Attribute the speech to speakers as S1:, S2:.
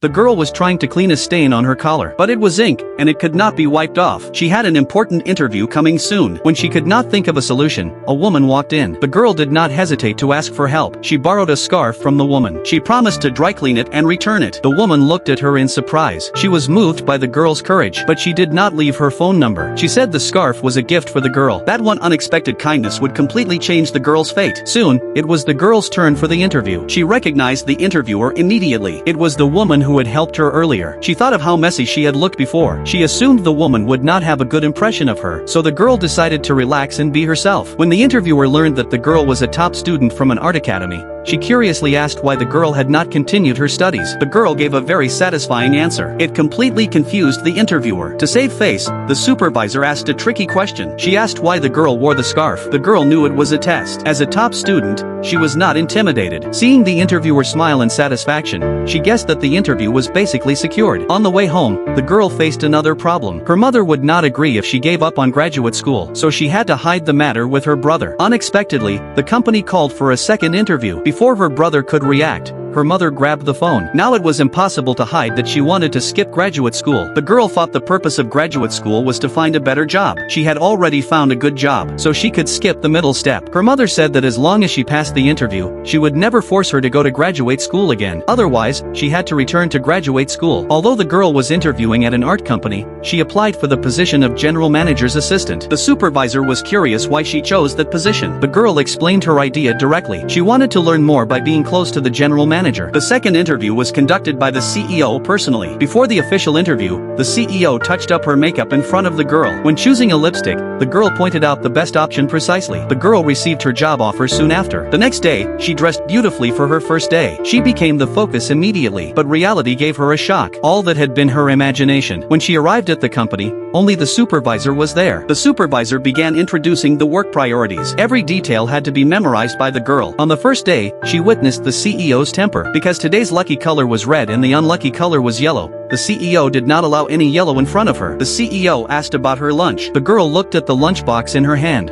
S1: The girl was trying to clean a stain on her collar, but it was ink, and it could not be wiped off. She had an important interview coming soon. When she could not think of a solution, a woman walked in. The girl did not hesitate to ask for help. She borrowed a scarf from the woman. She promised to dry clean it and return it. The woman looked at her in surprise. She was moved by the girl's courage, but she did not leave her phone number. She said the scarf was a gift for the girl. That one unexpected kindness would completely change the girl's fate. Soon, it was the girl's turn for the interview. She recognized the interviewer immediately. It was the woman who had helped her earlier. She thought of how messy she had looked before. She assumed the woman would not have a good impression of her, so the girl decided to relax and be herself. When the interviewer learned that the girl was a top student from an art academy, she curiously asked why the girl had not continued her studies. The girl gave a very satisfying answer. It completely confused the interviewer. To save face, the supervisor asked a tricky question. She asked why the girl wore the scarf. The girl knew it was a test. As a top student, she was not intimidated. Seeing the interviewer smile in satisfaction, she guessed that the interview was basically secured. On the way home, the girl faced another problem. Her mother would not agree if she gave up on graduate school, so she had to hide the matter with her brother. Unexpectedly, the company called for a second interview. Before her brother could react, her mother grabbed the phone. Now it was impossible to hide that she wanted to skip graduate school. The girl thought the purpose of graduate school was to find a better job. She had already found a good job, so she could skip the middle step. Her mother said that as long as she passed the interview, she would never force her to go to graduate school again. Otherwise, she had to return to graduate school. Although the girl was interviewing at an art company, she applied for the position of general manager's assistant. The supervisor was curious why she chose that position. The girl explained her idea directly. She wanted to learn more by being close to the general manager. The second interview was conducted by the CEO personally. Before the official interview, the CEO touched up her makeup in front of the girl. When choosing a lipstick, the girl pointed out the best option precisely. The girl received her job offer soon after. The next day, she dressed beautifully for her first day. She became the focus immediately, but reality gave her a shock. All that had been her imagination. When she arrived at the company, only the supervisor was there. The supervisor began introducing the work priorities. Every detail had to be memorized by the girl. On the first day, she witnessed the CEO's temper. Because today's lucky color was red and the unlucky color was yellow, the CEO did not allow any yellow in front of her. The CEO asked about her lunch. The girl looked at the lunchbox in her hand.